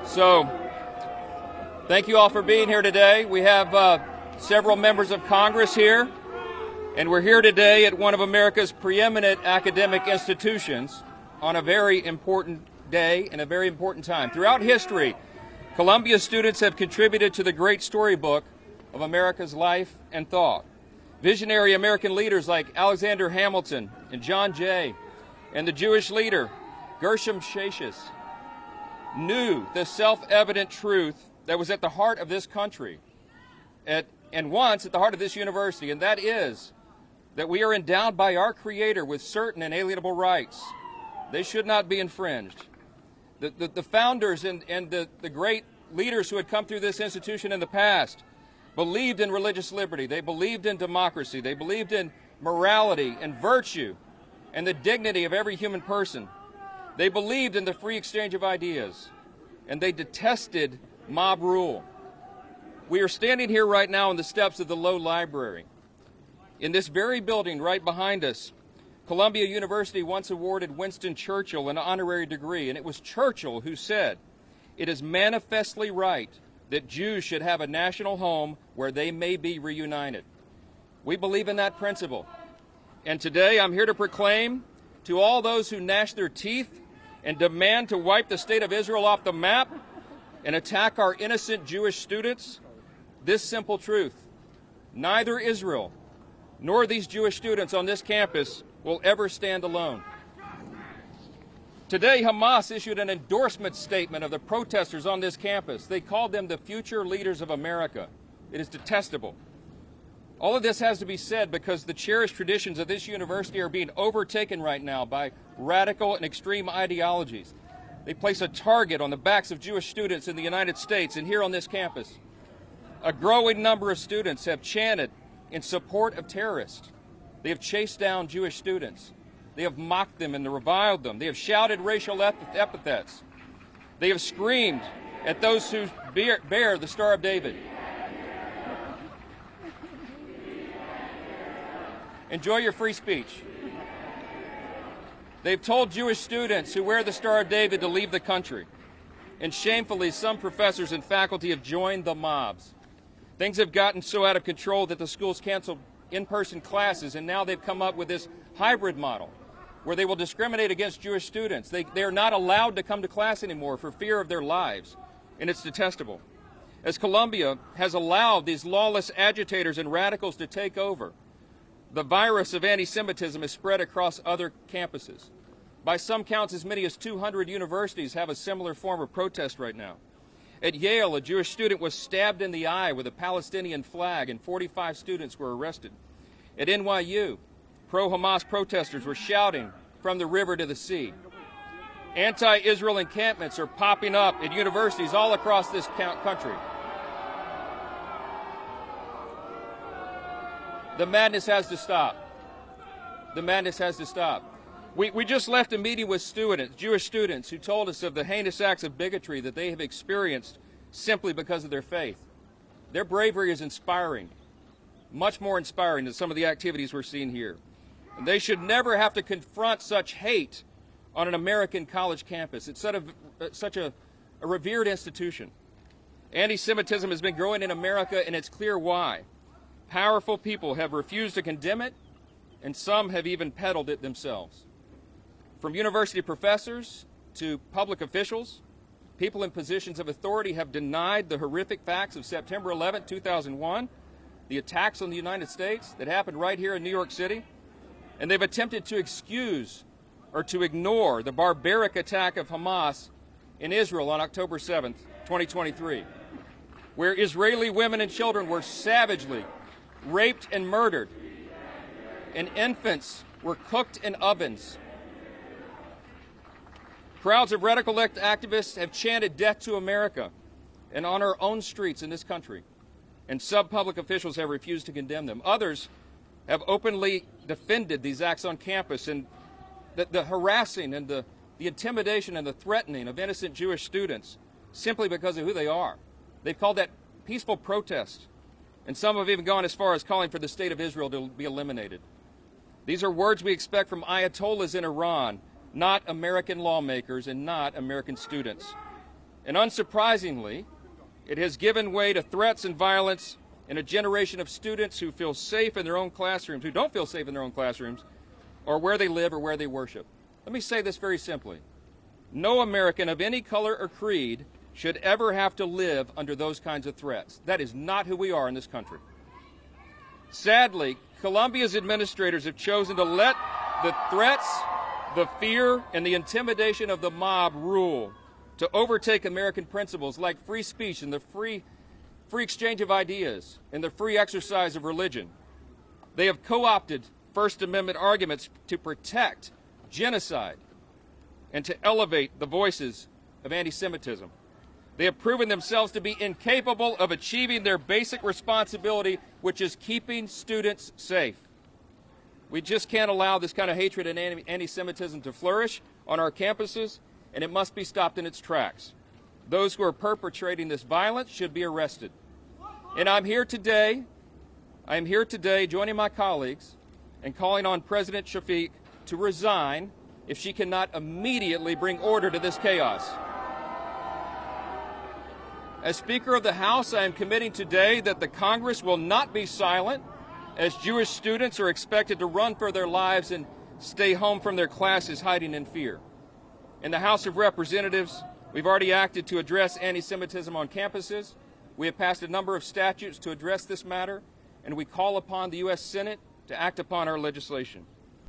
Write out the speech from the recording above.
So, thank you all for being here today. We have several members of Congress here, and we're here today at one of America's preeminent academic institutions on a very important day and a very important time. Throughout history, Columbia students have contributed to the great storybook of America's life and thought. Visionary American leaders like Alexander Hamilton and John Jay and the Jewish leader Gershom Shashis knew the self-evident truth that was at the heart of this country and once at the heart of this university, and that is that we are endowed by our Creator with certain inalienable rights. They should not be infringed. The founders and the great leaders who had come through this institution in the past believed in religious liberty. They believed in democracy. They believed in morality and virtue and the dignity of every human person. They believed in the free exchange of ideas, and they detested mob rule. We are standing here right now on the steps of the Low Library. In this very building right behind us, Columbia University once awarded Winston Churchill an honorary degree, and it was Churchill who said, "It is manifestly right that Jews should have a national home where they may be reunited." We believe in that principle. And today I'm here to proclaim to all those who gnash their teeth and demand to wipe the state of Israel off the map and attack our innocent Jewish students this simple truth: neither Israel nor these Jewish students on this campus will ever stand alone. Today, Hamas issued an endorsement statement of the protesters on this campus. They called them the future leaders of America. It is detestable. All of this has to be said because the cherished traditions of this university are being overtaken right now by radical and extreme ideologies. They place a target on the backs of Jewish students in the United States and here on this campus. A growing number of students have chanted in support of terrorists. They have chased down Jewish students. They have mocked them and reviled them. They have shouted racial epithets. They have screamed at those who bear the Star of David. Enjoy your free speech. They've told Jewish students who wear the Star of David to leave the country. And shamefully, some professors and faculty have joined the mobs. Things have gotten so out of control that the schools canceled in-person classes, and now they've come up with this hybrid model where they will discriminate against Jewish students. They are not allowed to come to class anymore for fear of their lives, and it's detestable. As Columbia has allowed these lawless agitators and radicals to take over, the virus of anti-Semitism is spread across other campuses. By some counts, as many as 200 universities have a similar form of protest right now. At Yale, a Jewish student was stabbed in the eye with a Palestinian flag, and 45 students were arrested. At NYU, pro-Hamas protesters were shouting from the river to the sea. Anti-Israel encampments are popping up at universities all across this country. The madness has to stop. The madness has to stop. We just left a meeting with students, Jewish students, who told us of the heinous acts of bigotry that they have experienced simply because of their faith. Their bravery is inspiring, much more inspiring than some of the activities we're seeing here. And they should never have to confront such hate on an American college campus. It's such a revered institution. Anti-Semitism has been growing in America, and it's clear why. Powerful people have refused to condemn it, and some have even peddled it themselves. From university professors to public officials, people in positions of authority have denied the horrific facts of September 11, 2001, the attacks on the United States that happened right here in New York City, and they've attempted to excuse or to ignore the barbaric attack of Hamas in Israel on October 7, 2023, where Israeli women and children were savagely raped and murdered, and infants were cooked in ovens. Crowds of radical activists have chanted death to America and on our own streets in this country, and sub-public officials have refused to condemn them. Others have openly defended these acts on campus, and the harassing and the intimidation and the threatening of innocent Jewish students simply because of who they are. They've called that peaceful protest, and some have even gone as far as calling for the state of Israel to be eliminated. These are words we expect from ayatollahs in Iran, not American lawmakers and not American students. And unsurprisingly, it has given way to threats and violence in a generation of students who feel safe in their own classrooms, who don't feel safe in their own classrooms, or where they live or where they worship. Let me say this very simply. No American of any color or creed should ever have to live under those kinds of threats. That is not who we are in this country. Sadly, Columbia's administrators have chosen to let the threats, the fear, and the intimidation of the mob rule, to overtake American principles like free speech and the free exchange of ideas and the free exercise of religion. They have co-opted First Amendment arguments to protect genocide and to elevate the voices of anti-Semitism. They have proven themselves to be incapable of achieving their basic responsibility, which is keeping students safe. We just can't allow this kind of hatred and anti-Semitism to flourish on our campuses, and it must be stopped in its tracks. Those who are perpetrating this violence should be arrested. And I'm here today joining my colleagues and calling on President Shafiq to resign if she cannot immediately bring order to this chaos. As Speaker of the House, I am committing today that the Congress will not be silent as Jewish students are expected to run for their lives and stay home from their classes hiding in fear. In the House of Representatives, we've already acted to address anti-Semitism on campuses. We have passed a number of statutes to address this matter, and we call upon the U.S. Senate to act upon our legislation.